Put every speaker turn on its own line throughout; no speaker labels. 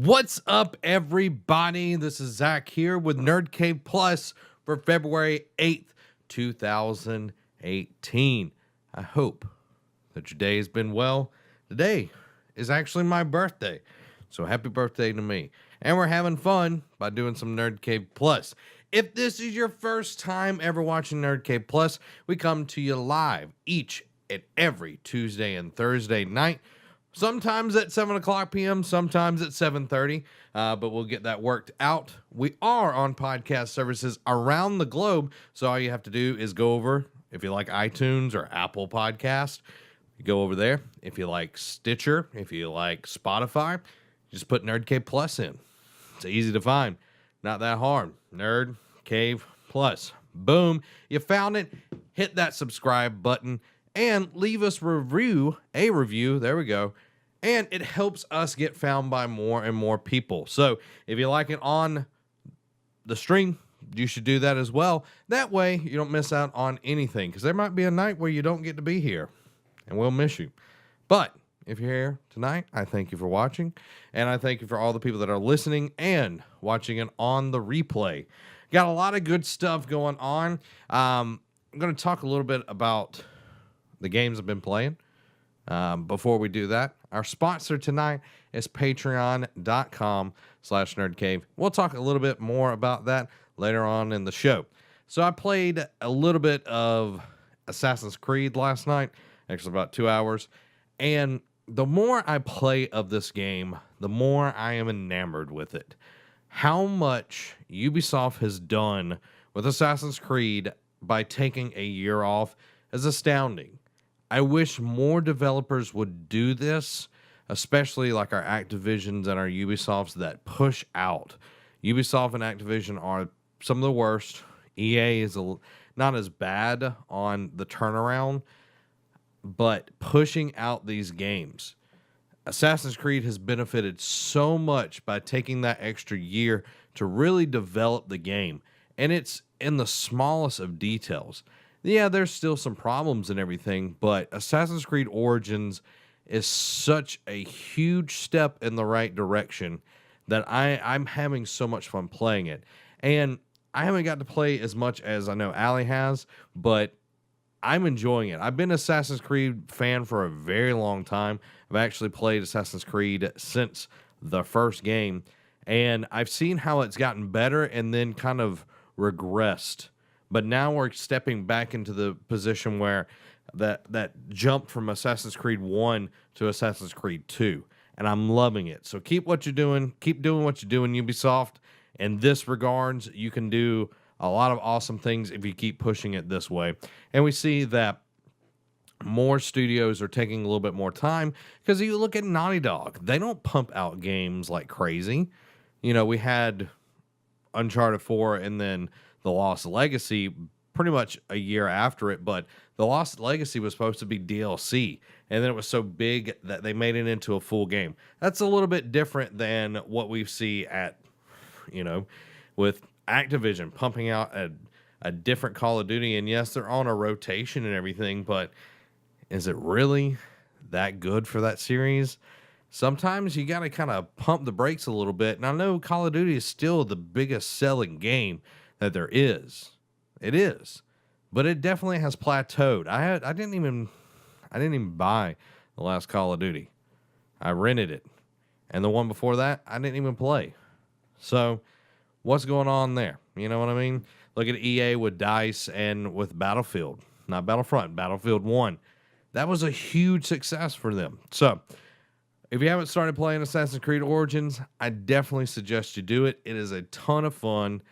What's up, everybody? This is Zach here with Nerd Cave Plus for February 8th, 2018. I hope that your day has been well. Today is actually my birthday, so happy birthday to me. And we're having fun by doing some Nerd Cave Plus. If this is your first time ever watching Nerd Cave Plus, we come to you live each and every Tuesday and Thursday night. Sometimes at 7 o'clock p.m., sometimes at 7:30, but we'll get that worked out. We are on podcast services around the globe, so all you have to do is go over, if you like iTunes or Apple Podcast, you go over there. If you like Stitcher, if you like Spotify, just put Nerd Cave Plus in. It's easy to find, not that hard. Nerd Cave Plus. Boom, you found it. Hit that subscribe button and leave us a review, there we go, and it helps us get found by more and more people. So if you like it on the stream, you should do that as well. That way you don't miss out on anything, because there might be a night where you don't get to be here, and we'll miss you. But if you're here tonight, I thank you for watching, and I thank you for all the people that are listening and watching it on the replay. Got a lot of good stuff going on. I'm going to talk a little bit about the games I've been playing. Before we do that, our sponsor tonight is patreon.com/nerdcave. We'll talk a little bit more about that later on in the show. So I played a little bit of Assassin's Creed last night, actually about 2 hours. And the more I play of this game, the more I am enamored with it. How much Ubisoft has done with Assassin's Creed by taking a year off is astounding. I wish more developers would do this, especially like our Activisions and our Ubisofts that push out. Ubisoft and Activision are some of the worst. EA is not as bad on the turnaround, but pushing out these games. Assassin's Creed has benefited so much by taking that extra year to really develop the game, and it's in the smallest of details. Yeah, there's still some problems and everything, but Assassin's Creed Origins is such a huge step in the right direction that I'm having so much fun playing it. And I haven't got to play as much as I know Allie has, but I'm enjoying it. I've been an Assassin's Creed fan for a very long time. I've actually played Assassin's Creed since the first game, and I've seen how it's gotten better and then kind of regressed. But now we're stepping back into the position where that jump from Assassin's Creed 1 to Assassin's Creed 2. And I'm loving it. So keep what you're doing. Keep doing what you're doing, Ubisoft. In this regards, you can do a lot of awesome things if you keep pushing it this way. And we see that more studios are taking a little bit more time, because you look at Naughty Dog. They don't pump out games like crazy. You know, we had Uncharted 4 and then The Lost Legacy pretty much a year after it, but The Lost Legacy was supposed to be DLC, and then it was so big that they made it into a full game. That's a little bit different than what we see at, with Activision pumping out a different Call of Duty, and yes, they're on a rotation and everything, but is it really that good for that series? Sometimes you got to kind of pump the brakes a little bit, and I know Call of Duty is still the biggest selling game that there is. It is, but it definitely has plateaued. I didn't even buy the last Call of Duty. I rented it, and the one before that I didn't even play. So what's going on there? You know what I mean? Look at EA with DICE and with Battlefield, not Battlefront, Battlefield 1. That was a huge success for them. So if you haven't started playing Assassin's Creed Origins, I definitely suggest you do it. It is a ton of fun,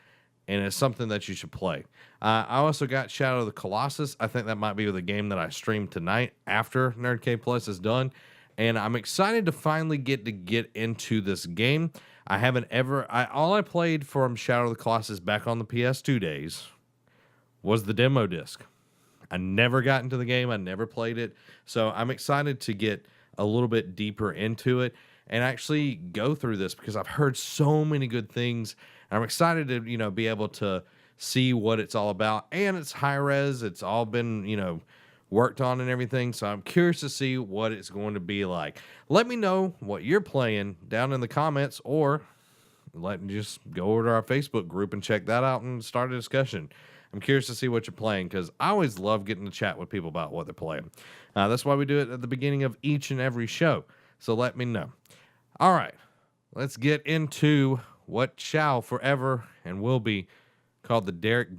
and it's something that you should play. I also got Shadow of the Colossus. I think that might be the game that I stream tonight after Nerd K Plus is done. And I'm excited to finally get into this game. I haven't all I played from Shadow of the Colossus back on the PS2 days was the demo disc. I never got into the game. I never played it. So I'm excited to get a little bit deeper into it and actually go through this, because I've heard so many good things. I'm excited to, be able to see what it's all about. And it's high res. It's all been, worked on and everything. So I'm curious to see what it's going to be like. Let me know what you're playing down in the comments, or just go over to our Facebook group and check that out and start a discussion. I'm curious to see what you're playing, because I always love getting to chat with people about what they're playing. That's why we do it at the beginning of each and every show. So let me know. All right, let's get into what shall forever and will be called the Derek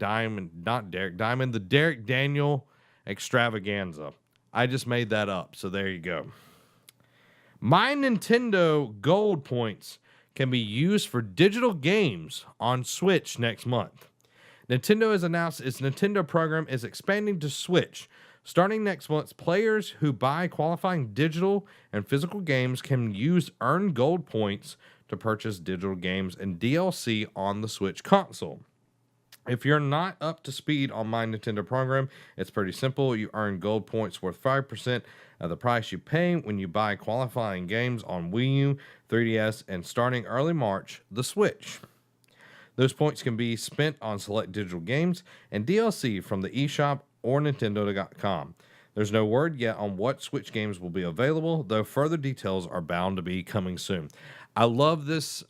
Daniel Extravaganza. I just made that up, so there you go. My Nintendo Gold points can be used for digital games on Switch next month. Nintendo has announced its Nintendo program is expanding to Switch. Starting next month, players who buy qualifying digital and physical games can use earned gold points to purchase digital games and DLC on the Switch console. If you're not up to speed on My Nintendo program, it's pretty simple. You earn gold points worth 5% of the price you pay when you buy qualifying games on Wii U, 3DS, and starting early March, the Switch. Those points can be spent on select digital games and DLC from the eShop or Nintendo.com. There's no word yet on what Switch games will be available, though further details are bound to be coming soon. I love this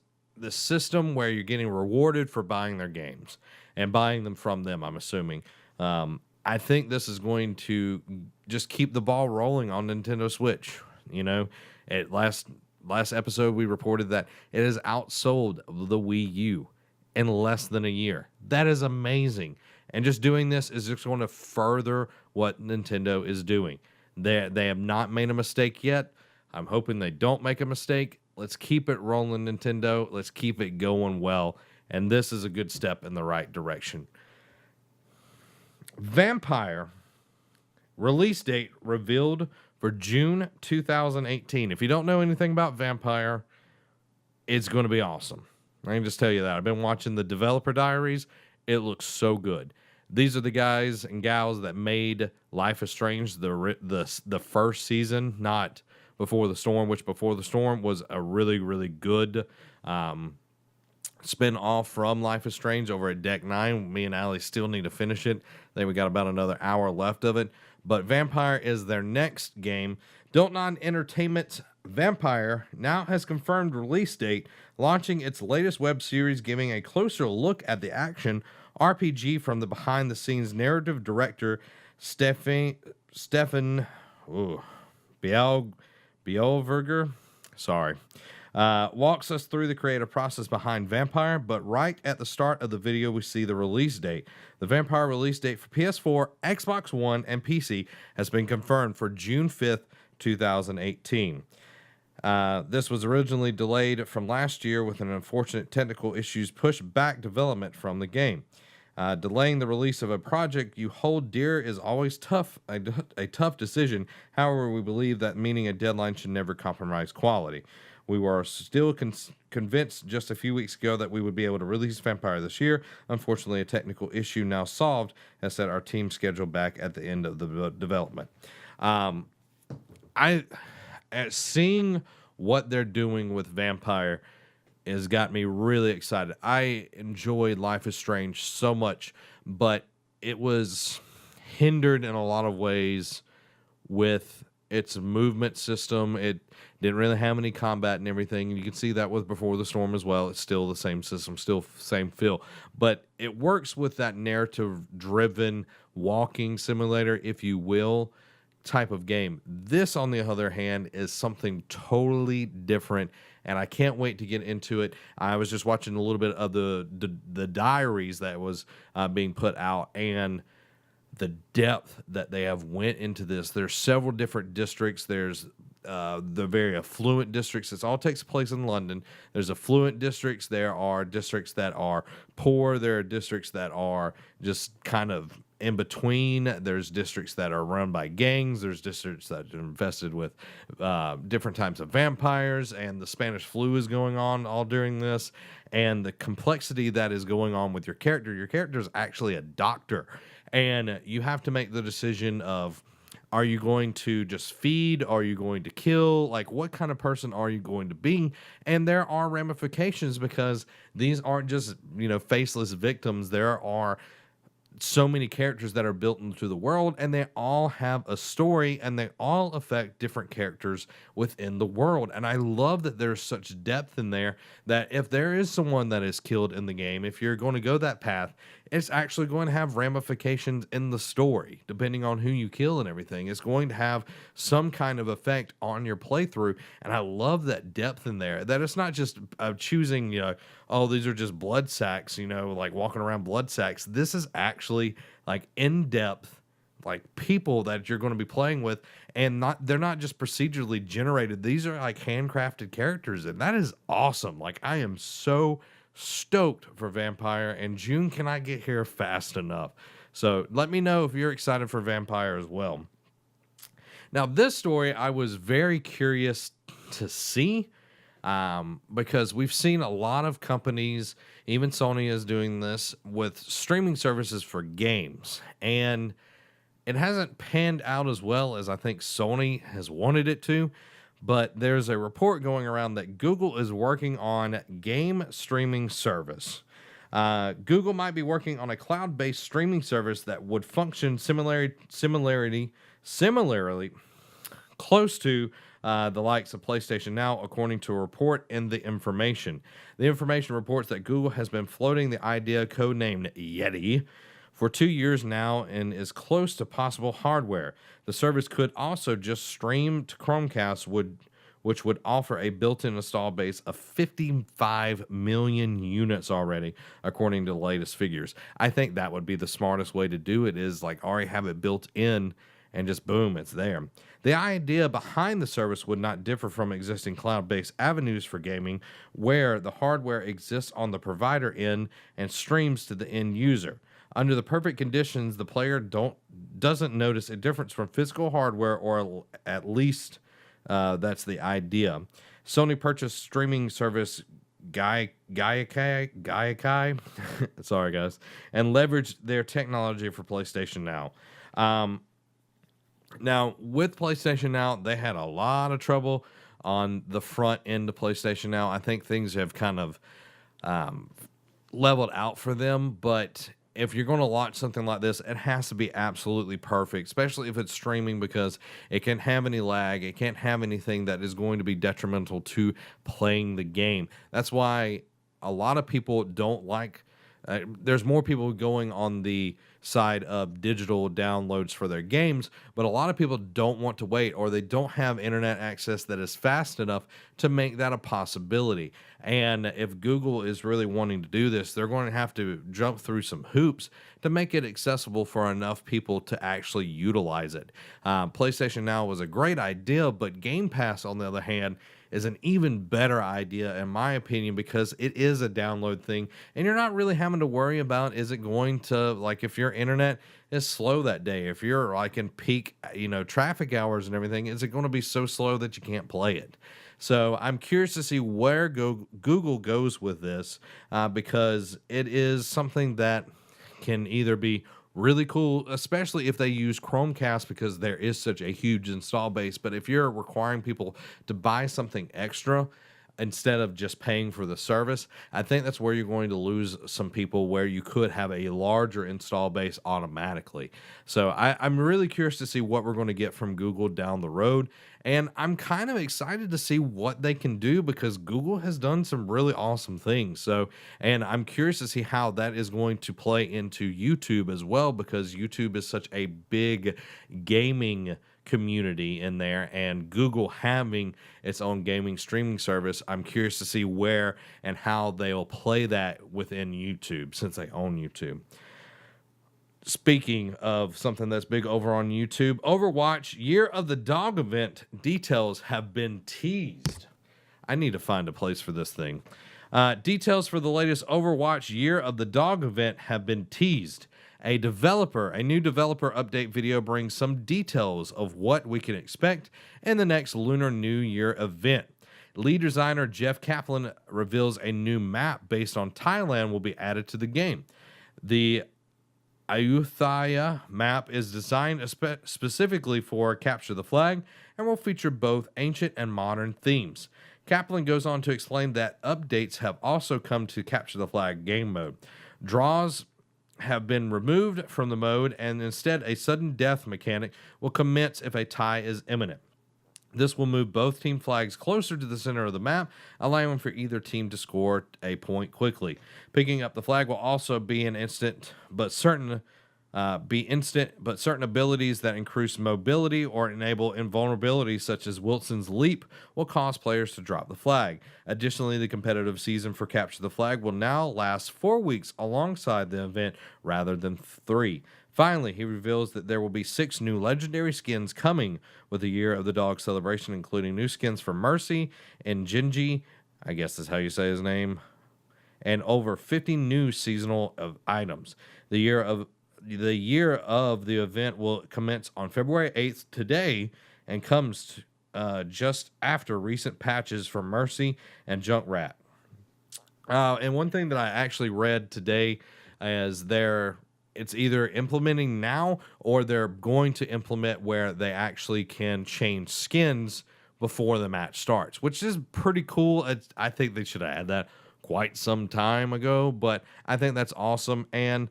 system where you're getting rewarded for buying their games and buying them from them, I'm assuming. I think this is going to just keep the ball rolling on Nintendo Switch. You know, at last episode, we reported that it has outsold the Wii U in less than a year. That is amazing. And just doing this is just going to further what Nintendo is doing. They have not made a mistake yet. I'm hoping they don't make a mistake. Let's keep it rolling, Nintendo. Let's keep it going well. And this is a good step in the right direction. Vampyr release date revealed for June 2018. If you don't know anything about Vampyr, it's going to be awesome. I can just tell you that. I've been watching the developer diaries. It looks so good. These are the guys and gals that made Life is Strange the first season, not Before the Storm, which Before the Storm was a really, really good spin-off from Life is Strange over at Deck 9. Me and Allie still need to finish it. I think we got about another hour left of it. But Vampyr is their next game. Don't Nod Entertainment's Vampyr now has confirmed release date, launching its latest web series, giving a closer look at the action RPG from the behind-the-scenes narrative director Stefan Bielverger. Sorry. Walks us through the creative process behind Vampyr, but right at the start of the video, we see the release date. The Vampyr release date for PS4, Xbox One, and PC has been confirmed for June 5th, 2018. This was originally delayed from last year with an unfortunate technical issues pushed back development from the game. Delaying the release of a project you hold dear is always a tough decision. However, we believe that meeting a deadline should never compromise quality. We were still convinced just a few weeks ago that we would be able to release Vampyr this year. Unfortunately, a technical issue now solved has set our team schedule back at the end of the development. Seeing what they're doing with Vampyr has got me really excited. I enjoyed Life is Strange so much, but it was hindered in a lot of ways with its movement system. It didn't really have any combat and everything. And you can see that with Before the Storm as well. It's still the same system, still same feel. But it works with that narrative-driven walking simulator, if you will, type of game. This, on the other hand, is something totally different, and I can't wait to get into it. I was just watching a little bit of the diaries that was being put out, and the depth that they have went into this. There's several different districts. There's the very affluent districts. This all takes place in London. There's affluent districts. There are districts that are poor. There are districts that are just kind of in between. There's districts that are run by gangs. There's districts that are infested with different types of vampires, and the Spanish flu is going on all during this. And the complexity that is going on with your character. Your character is actually a doctor, and you have to make the decision of, are you going to just feed? Are you going to kill? Like, what kind of person are you going to be? And there are ramifications, because these aren't just, faceless victims. There are so many characters that are built into the world, and they all have a story, and they all affect different characters within the world. And I love that there's such depth in there, that if there is someone that is killed in the game, if you're going to go that path, it's actually going to have ramifications in the story, depending on who you kill and everything. It's going to have some kind of effect on your playthrough. And I love that depth in there, that it's not just choosing, oh, these are just blood sacks, like walking around blood sacks. This is actually like in depth, like people that you're going to be playing with, and they're not just procedurally generated. These are like handcrafted characters, and that is awesome. Like, I am so stoked for Vampyr, and June cannot get here fast enough. So let me know if you're excited for Vampyr as well. Now, this story I was very curious to see, because we've seen a lot of companies, even Sony is doing this with streaming services for games, and it hasn't panned out as well as I think Sony has wanted it to. But there's a report going around that Google is working on game streaming service. Google might be working on a cloud-based streaming service that would function similarly close to the likes of PlayStation Now, according to a report in The Information. The Information reports that Google has been floating the idea, codenamed Yeti, for 2 years now, and is close to possible hardware. The service could also just stream to Chromecast, which would offer a built-in install base of 55 million units already, according to the latest figures. I think that would be the smartest way to do it, is like already have it built in and just boom, it's there. The idea behind the service would not differ from existing cloud-based avenues for gaming, where the hardware exists on the provider end and streams to the end user. Under the perfect conditions, the player doesn't notice a difference from physical hardware, or at least that's the idea. Sony purchased streaming service Gaikai, sorry guys, and leveraged their technology for PlayStation Now. Now, with PlayStation Now, they had a lot of trouble on the front end of PlayStation Now. I think things have kind of leveled out for them, but if you're going to launch something like this, it has to be absolutely perfect, especially if it's streaming, because it can't have any lag. It can't have anything that is going to be detrimental to playing the game. That's why a lot of people don't like, there's more people going on the side of digital downloads for their games, but a lot of people don't want to wait, or they don't have internet access that is fast enough to make that a possibility. And if Google is really wanting to do this, they're going to have to jump through some hoops to make it accessible for enough people to actually utilize it. PlayStation Now was a great idea, but Game Pass, on the other hand, is an even better idea, in my opinion, because it is a download thing, and you're not really having to worry about, is it going to, like, if your internet is slow that day, if you're like in peak, traffic hours and everything, is it going to be so slow that you can't play it? So I'm curious to see where Google goes with this, because it is something that can either be really cool, especially if they use Chromecast, because there is such a huge install base. But if you're requiring people to buy something extra instead of just paying for the service, I think that's where you're going to lose some people, where you could have a larger install base automatically. So I'm really curious to see what we're going to get from Google down the road. And I'm kind of excited to see what they can do, because Google has done some really awesome things. So, and I'm curious to see how that is going to play into YouTube as well, because YouTube is such a big gaming community in there, and Google having its own gaming streaming service, I'm curious to see where and how they'll play that within YouTube, since they own YouTube. Speaking of something that's big over on YouTube, Overwatch Year of the Dog event details have been teased. I need to find a place for this thing. Details for the latest Overwatch Year of the Dog event have been teased. A new developer update video brings some details of what we can expect in the next Lunar New Year event. Lead designer Jeff Kaplan reveals a new map based on Thailand will be added to the game. The Ayutthaya map is designed specifically for Capture the Flag and will feature both ancient and modern themes. Kaplan goes on to explain that updates have also come to Capture the Flag game mode. Draws have been removed from the mode, and instead a sudden death mechanic will commence if a tie is imminent. This will move both team flags closer to the center of the map, allowing for either team to score a point quickly. Picking up the flag will also be an instant, but certain certain abilities that increase mobility or enable invulnerability, such as Wilson's leap, will cause players to drop the flag. Additionally, the competitive season for Capture the Flag will now last 4 weeks alongside the event rather than 3. Finally, he reveals that there will be 6 new legendary skins coming with the Year of the Dog celebration, including new skins for Mercy and Genji, I guess that's how you say his name, and over 50 new seasonal items. The year of the event will commence on February 8th today and comes just after recent patches for Mercy and Junkrat. And one thing that I actually read today is it's either implementing now or they're going to implement where they actually can change skins before the match starts, which is pretty cool. I think they should have had that quite some time ago, but I think that's awesome. And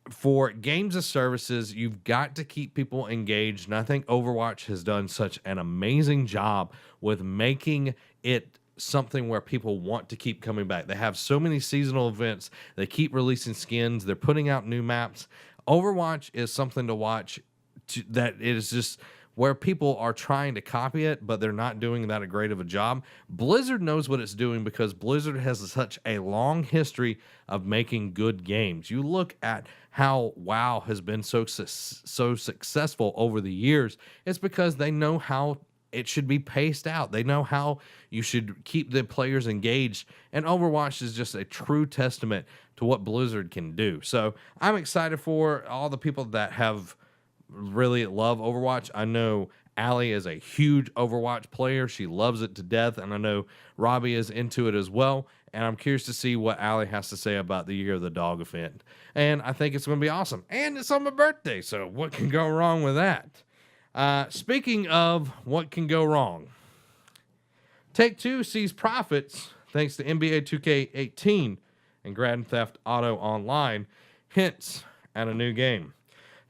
for games as services, you've got to keep people engaged, and I think Overwatch has done such an amazing job with making it something where people want to keep coming back. They have so many seasonal events, they keep releasing skins, they're putting out new maps. Overwatch is something to watch that is just where people are trying to copy it, but they're not doing that great of a job. Blizzard knows what it's doing because Blizzard has such a long history of making good games. You look at how WoW has been so successful over the years. It's because they know how it should be paced out. They know how you should keep the players engaged, and Overwatch is just a true testament to what Blizzard can do. So I'm excited for all the people that have really love Overwatch. I know Allie is a huge Overwatch player. She loves it to death, and I know Robbie is into it as well. And I'm curious to see what Allie has to say about the Year of the Dog event. And I think it's going to be awesome. And it's on my birthday, so what can go wrong with that? Speaking of what can go wrong, Take-Two sees profits thanks to NBA 2K18 and Grand Theft Auto Online, hints at a new game.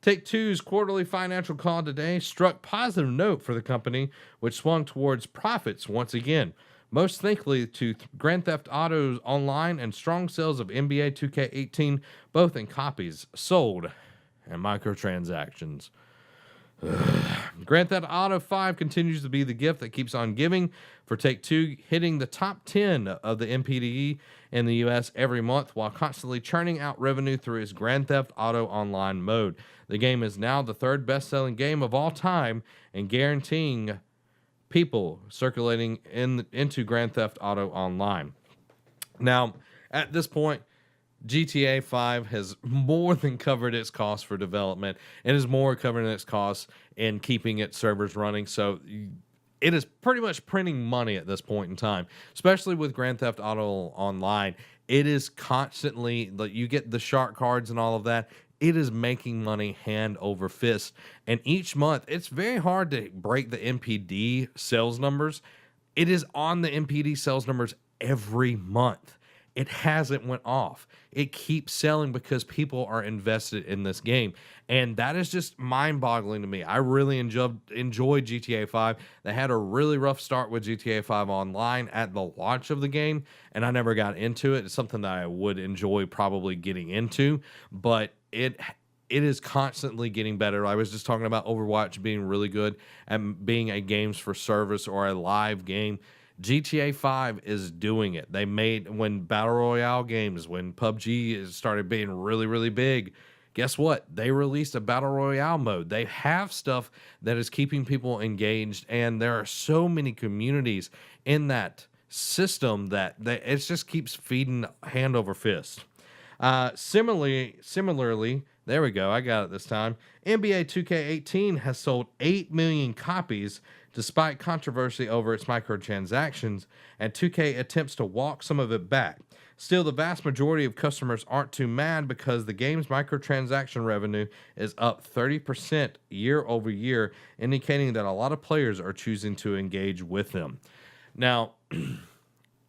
Take-Two's quarterly financial call today struck positive note for the company, which swung towards profits once again, most thankfully to Grand Theft Auto Online and strong sales of NBA 2K18, both in copies sold and microtransactions. Grand Theft Auto 5 continues to be the gift that keeps on giving for Take-Two, hitting the top 10 of the MPDE in the US every month while constantly churning out revenue through its Grand Theft Auto Online mode. The game is now the third best-selling game of all time and guaranteeing people circulating into Grand Theft Auto Online. Now, at this point, GTA 5 has more than covered its costs for development and is more covering its costs in keeping its servers running. So it is pretty much printing money at this point in time, especially with Grand Theft Auto Online. It is constantly, like, you get the shark cards and all of that. It is making money hand over fist. And each month, it's very hard to break the MPD sales numbers. It is on the MPD sales numbers every month. It hasn't went off. It keeps selling because people are invested in this game. And that is just mind-boggling to me. I really enjoyed GTA 5. They had a really rough start with GTA 5 Online at the launch of the game, and I never got into it. It's something that I would enjoy probably getting into, but it is constantly getting better. I was just talking about Overwatch being really good and being a games for service or a live game. GTA 5 is doing it. They made, when Battle Royale games, when PUBG started being really, really big, guess what? They released a Battle Royale mode. They have stuff that is keeping people engaged, and there are so many communities in that system that it just keeps feeding hand over fist. Similarly, there we go. I got it this time. NBA 2K18 has sold 8 million copies despite controversy over its microtransactions, and 2K attempts to walk some of it back. Still, the vast majority of customers aren't too mad because the game's microtransaction revenue is up 30% year over year, indicating that a lot of players are choosing to engage with them. Now, me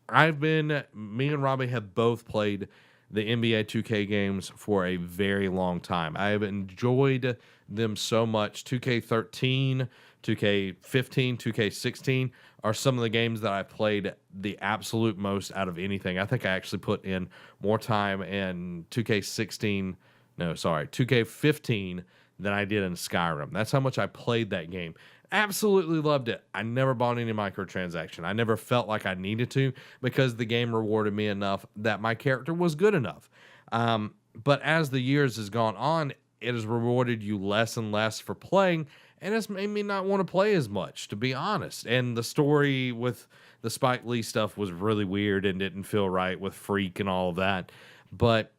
and Robbie have both played the NBA 2K games for a very long time. I have enjoyed them so much. 2K13, 2K15, 2K16 are some of the games that I played the absolute most out of anything. I think I actually put in more time in 2K16, no, sorry, 2K15 than I did in Skyrim. That's how much I played that game. Absolutely loved it. I never bought any microtransaction. I never felt like I needed to because the game rewarded me enough that my character was good enough. But as the years has gone on, it has rewarded you less and less for playing, and it's made me not want to play as much, to be honest. And the story with the Spike Lee stuff was really weird and didn't feel right with Freak and all of that. But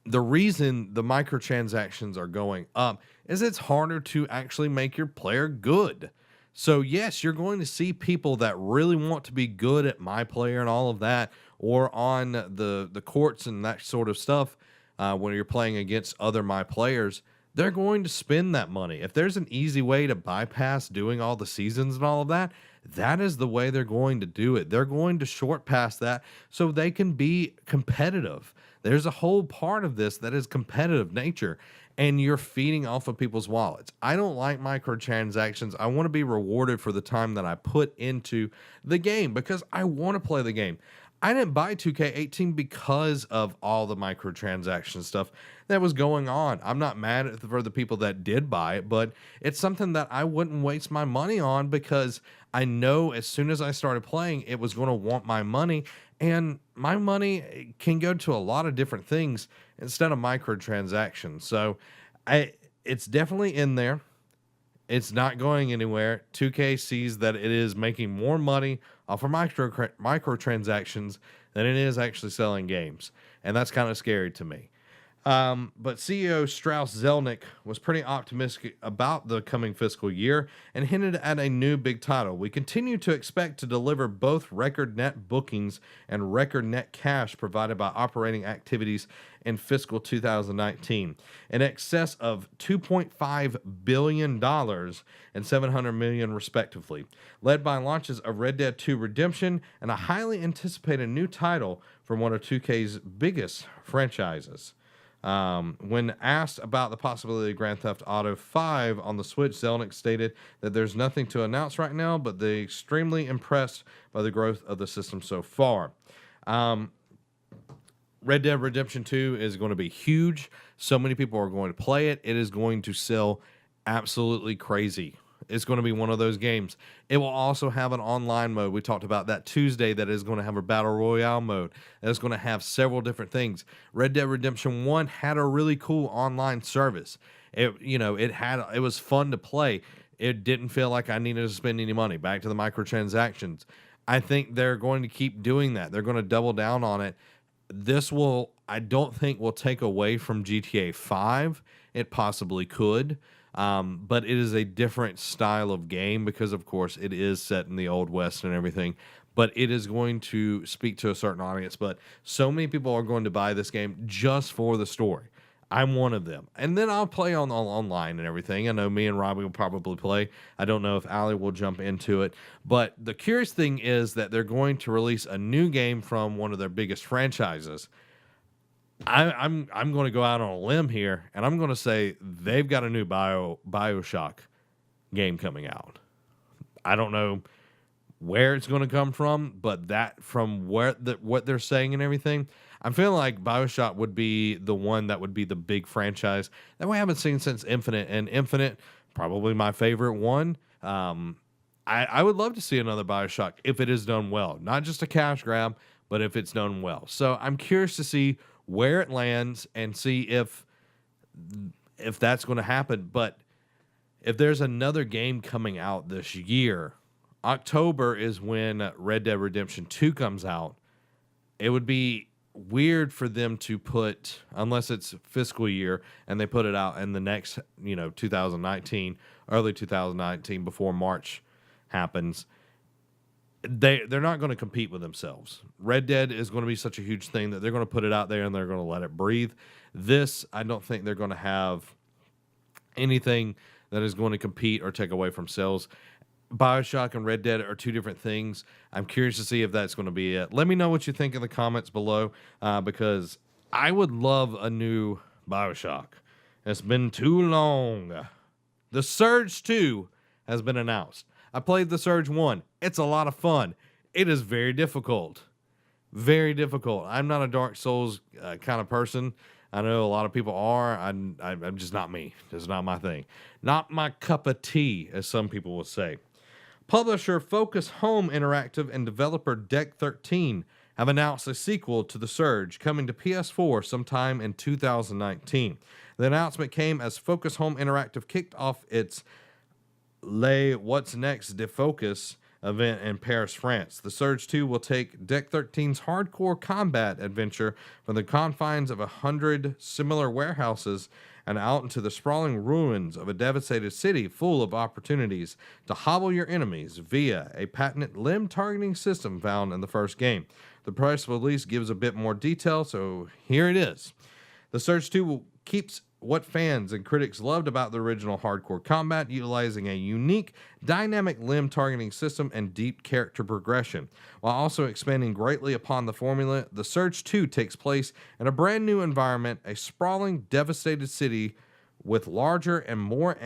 the reason the microtransactions are going up is it's harder to actually make your player good. So yes, you're going to see people that really want to be good at my player and all of that, or on the courts and that sort of stuff. When you're playing against other my players, they're going to spend that money. If there's an easy way to bypass doing all the seasons and all of that, that is the way they're going to do it. They're going to short pass that so they can be competitive. There's a whole part of this that is competitive nature, and you're feeding off of people's wallets. I don't like microtransactions. I want to be rewarded for the time that I put into the game because I want to play the game. I didn't buy 2K18 because of all the microtransaction stuff that was going on. I'm not mad at for the people that did buy it, but it's something that I wouldn't waste my money on because I know as soon as I started playing, it was going to want my money, and my money can go to a lot of different things instead of microtransactions. So it's definitely in there. It's not going anywhere. 2K sees that it is making more money off of microtransactions than it is actually selling games. And that's kind of scary to me. But CEO Strauss Zelnick was pretty optimistic about the coming fiscal year and hinted at a new big title. We continue to expect to deliver both record net bookings and record net cash provided by operating activities in fiscal 2019, in excess of $2.5 billion and $700 million respectively, led by launches of Red Dead 2 Redemption and a highly anticipated new title from one of 2K's biggest franchises. When asked about the possibility of Grand Theft Auto 5 on the Switch, Zelnick stated that there's nothing to announce right now, but they're extremely impressed by the growth of the system so far. Red Dead Redemption 2 is going to be huge. So many people are going to play it. It is going to sell absolutely crazy. It's going to be one of those games. It will also have an online mode. We talked about that Tuesday, that is going to have a battle royale mode. That is going to have several different things. Red Dead Redemption 1 had a really cool online service. It was fun to play. It didn't feel like I needed to spend any money. Back to the microtransactions. I think they're going to keep doing that. They're going to double down on it. I don't think will take away from GTA 5. It possibly could. But it is a different style of game because, of course, it is set in the Old West and everything. But it is going to speak to a certain audience. But so many people are going to buy this game just for the story. I'm one of them. And then I'll play online and everything. I know me and Robbie will probably play. I don't know if Allie will jump into it. But the curious thing is that they're going to release a new game from one of their biggest franchises. I'm going to go out on a limb here, and I'm going to say they've got a new BioShock game coming out. I don't know where it's going to come from, but that from what they're saying and everything, I'm feeling like BioShock would be the one that would be the big franchise that we haven't seen since Infinite, and Infinite, probably my favorite one. I would love to see another BioShock if it is done well, not just a cash grab, but if it's done well. So I'm curious to see where it lands and see if that's going to happen. But if there's another game coming out this year, October is when Red Dead Redemption 2 comes out. It would be weird for them to put, unless it's fiscal year and they put it out in the next, 2019, early 2019, before March happens. They're not going to compete with themselves. Red Dead is going to be such a huge thing that they're going to put it out there and they're going to let it breathe. This, I don't think they're going to have anything that is going to compete or take away from sales. BioShock and Red Dead are two different things. I'm curious to see if that's going to be it. Let me know what you think in the comments below, because I would love a new BioShock. It's been too long. The Surge 2 has been announced. I played the Surge 1. It's a lot of fun. It is very difficult. Very difficult. I'm not a Dark Souls kind of person. I know a lot of people are. I'm just not me. It's not my thing. Not my cup of tea, as some people would say. Publisher Focus Home Interactive and developer Deck 13 have announced a sequel to The Surge coming to PS4 sometime in 2019. The announcement came as Focus Home Interactive kicked off its Le What's Next Defocus event in Paris, France. The Surge 2 will take Deck 13's hardcore combat adventure from the confines of 100 similar warehouses and out into the sprawling ruins of a devastated city full of opportunities to hobble your enemies via a patented limb targeting system found in the first game. The press release gives a bit more detail, so here it is. The Surge 2 keeps what fans and critics loved about the original hardcore combat, utilizing a unique, dynamic limb targeting system and deep character progression. While also expanding greatly upon the formula, The Surge 2 takes place in a brand new environment, a sprawling, devastated city with larger and more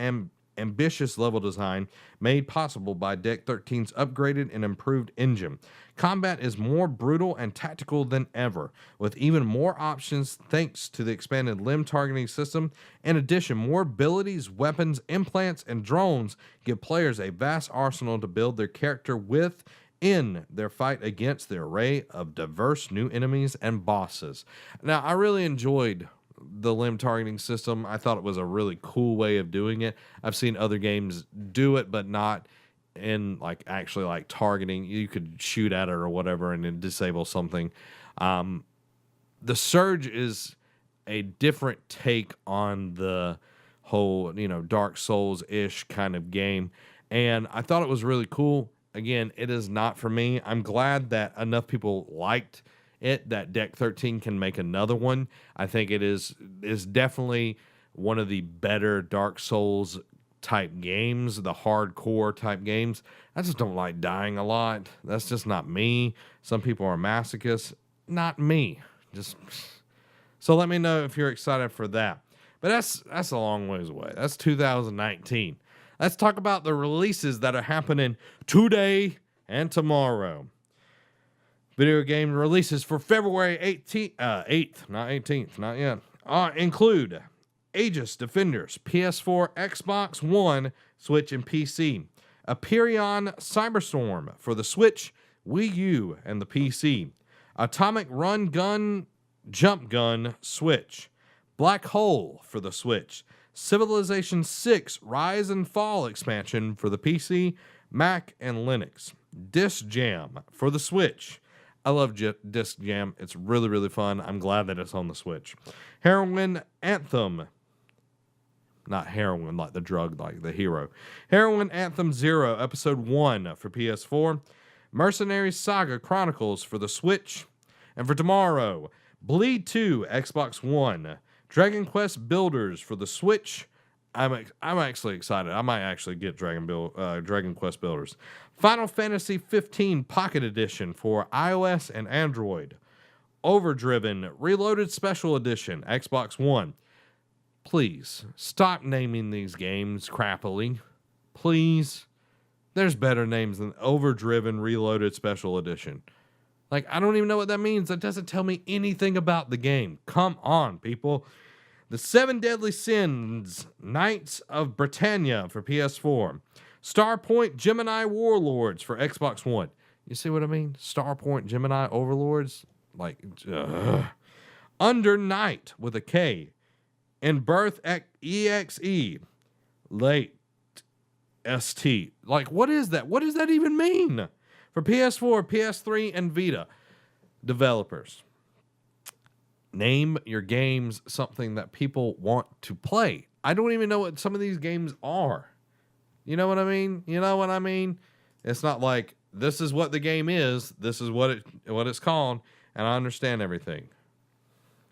ambitious level design made possible by Deck 13's upgraded and improved engine. Combat is more brutal and tactical than ever, with even more options thanks to the expanded limb targeting system. In addition, more abilities, weapons, implants, and drones give players a vast arsenal to build their character with in their fight against the array of diverse new enemies and bosses. Now, I really enjoyed the limb targeting system. I thought it was a really cool way of doing it. I've seen other games do it, but not in actually targeting. You could shoot at it or whatever and then disable something. The Surge is a different take on the whole, Dark Souls-ish kind of game. And I thought it was really cool. Again, it is not for me. I'm glad that enough people liked it that Deck 13 can make another one. I think it is definitely one of the better Dark Souls type games, the hardcore type games. I just don't like dying a lot. That's just not me. Some people are masochists. Not me. So let me know if you're excited for that. But that's a long ways away. That's 2019. Let's talk about the releases that are happening today and tomorrow. Video game releases for February 8th, not 18th, not yet, include Aegis Defenders, PS4, Xbox One, Switch, and PC. Aperion Cyberstorm for the Switch, Wii U, and the PC. Atomic Run Gun Jump Gun, Switch. Black Hole for the Switch. Civilization 6 Rise and Fall expansion for the PC, Mac, and Linux. Disc Jam for the Switch. I love Disc Jam. It's really, really fun. I'm glad that it's on the Switch. Heroin Anthem. Not heroin like the drug, like the hero. Heroin Anthem 0, Episode 1 for PS4. Mercenary Saga Chronicles for the Switch. And for tomorrow, Bleed 2, Xbox One. Dragon Quest Builders for the Switch. I'm actually excited. I might actually get Dragon Quest Builders. Final Fantasy 15 Pocket Edition for iOS and Android. Overdriven Reloaded Special Edition, Xbox One. Please, stop naming these games crappily. Please. There's better names than Overdriven Reloaded Special Edition. I don't even know what that means. That doesn't tell me anything about the game. Come on, people. The 7 Deadly Sins, Knights of Britannia for PS4. Starpoint Gemini Warlords for Xbox One. You see what I mean? Starpoint Gemini Overlords? Under Night with a K. And Birth EXE. Late ST. What is that? What does that even mean? For PS4, PS3, and Vita developers. Name your games something that people want to play. I don't even know what some of these games are. You know what I mean? It's not like this is what the game is. This is what it's called, and I understand everything.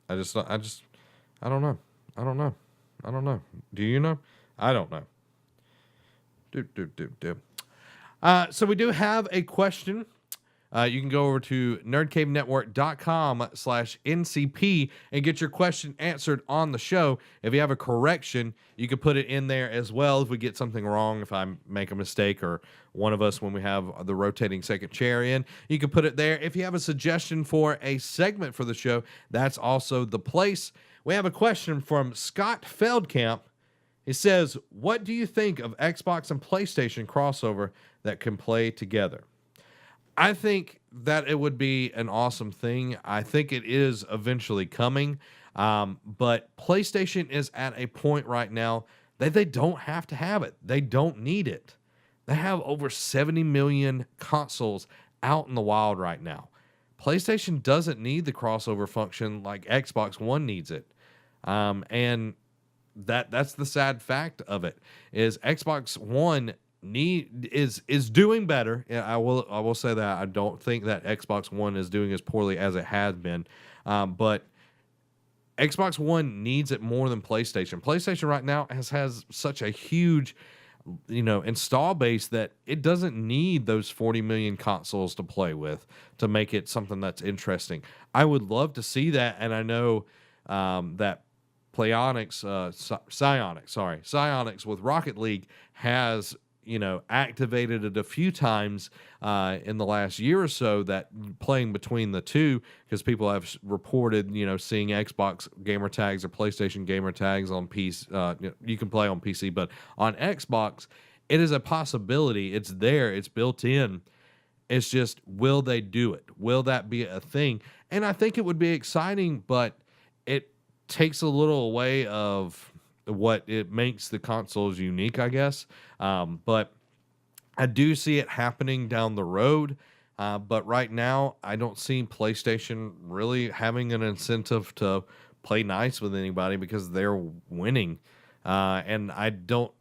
I don't know. Do you know? I don't know. So we do have a question. You can go over to nerdcavenetwork.com/NCP and get your question answered on the show. If you have a correction, you can put it in there as well. If we get something wrong, if I make a mistake, or one of us when we have the rotating second chair in, you can put it there. If you have a suggestion for a segment for the show, that's also the place. We have a question from Scott Feldkamp. He says, what do you think of Xbox and PlayStation crossover that can play together? I think that it would be an awesome thing. I think it is eventually coming. But PlayStation is at a point right now that they don't have to have it. They don't need it. They have over 70 million consoles out in the wild right now. PlayStation doesn't need the crossover function like Xbox One needs it. And that's the sad fact of it, is Xbox One is doing better. Yeah, I will say that I don't think that Xbox One is doing as poorly as it has been, but Xbox One needs it more than PlayStation. PlayStation right now has such a huge, install base that it doesn't need those 40 million consoles to play with to make it something that's interesting. I would love to see that, and I know that Psyonix with Rocket League has activated it a few times in the last year or so, that playing between the two, because people have reported, seeing Xbox gamer tags or PlayStation gamer tags on PC. You can play on PC, but on Xbox, it is a possibility. It's there. It's built in. It's just, will they do it? Will that be a thing? And I think it would be exciting, but it takes a little away of what it makes the consoles unique, I guess. But I do see it happening down the road. But right now, I don't see PlayStation really having an incentive to play nice with anybody because they're winning. And I don't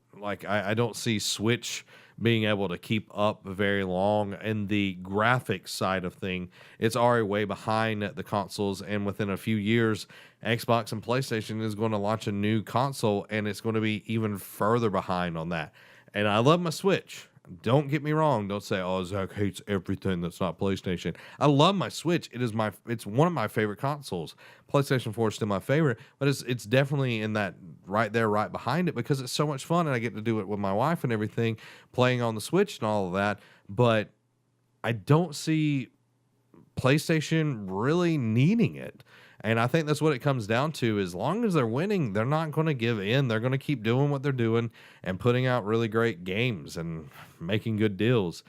see Switch being able to keep up very long. In the graphics side of thing, it's already way behind the consoles, and within a few years, Xbox and PlayStation is going to launch a new console, and it's going to be even further behind on that. And I love my Switch. Don't get me wrong. Don't say, "Oh, Zach hates everything that's not PlayStation." I love my Switch. It's one of my favorite consoles. PlayStation 4 is still my favorite, but it's definitely in that right there, right behind it, because it's so much fun, and I get to do it with my wife and everything, playing on the Switch and all of that. But I don't see PlayStation really needing it. And I think that's what it comes down to. As long as they're winning, they're not going to give in. They're going to keep doing what they're doing and putting out really great games and making good deals.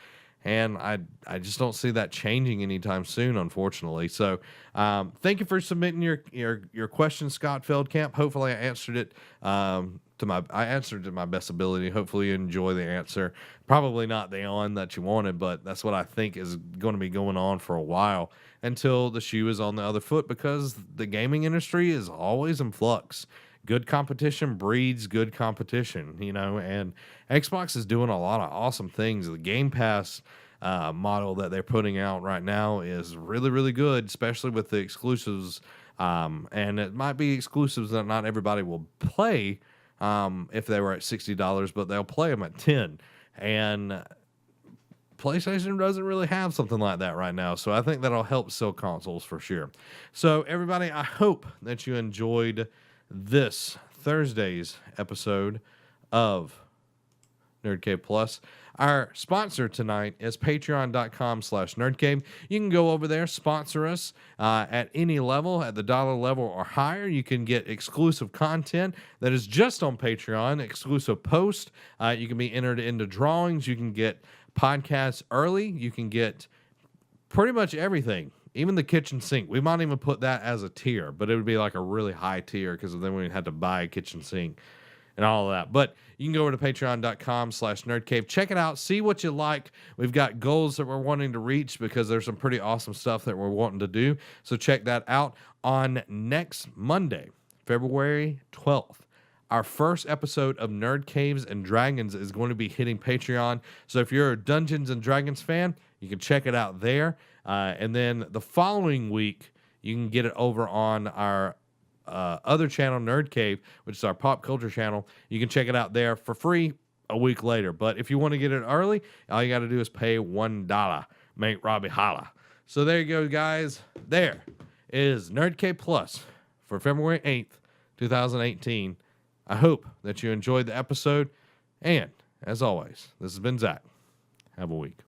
And I just don't see that changing anytime soon, unfortunately. So thank you for submitting your question, Scott Feldkamp. Hopefully I answered it I answered to my best ability. Hopefully you enjoy the answer. Probably not the one that you wanted, but that's what I think is going to be going on for a while, until the shoe is on the other foot, because the gaming industry is always in flux. Good competition breeds good competition, and Xbox is doing a lot of awesome things. The Game Pass model that they're putting out right now is really, really good, especially with the exclusives. And it might be exclusives that not everybody will play if they were at $60, but they'll play them at $10. And PlayStation doesn't really have something like that right now, so I think that'll help sell consoles for sure. So everybody, I hope that you enjoyed this Thursday's episode of Nerd Cave Plus. Our sponsor tonight is patreon.com/nerdcave. You can go over there, sponsor us at any level, at the dollar level or higher. You can get exclusive content that is just on Patreon, exclusive posts. You can be entered into drawings. You can get podcasts early. You can get pretty much everything, even the kitchen sink. We might even put that as a tier, but it would be like a really high tier, because then we had to buy a kitchen sink and all of that. But you can go over to patreon.com/nerdcave. Check it out. See what you like. We've got goals that we're wanting to reach, because there's some pretty awesome stuff that we're wanting to do. So check that out. On next Monday, February 12th, our first episode of Nerd Caves and Dragons is going to be hitting Patreon. So if you're a Dungeons and Dragons fan, you can check it out there. And then the following week, you can get it over on our other channel, Nerd Cave, which is our pop culture channel. You can check it out there for free a week later. But if you want to get it early, all you got to do is pay $1. Make Robbie holla. So there you go, guys. There is NerdK Plus for February 8th, 2018. I hope that you enjoyed the episode. And, as always, this has been Zach. Have a week.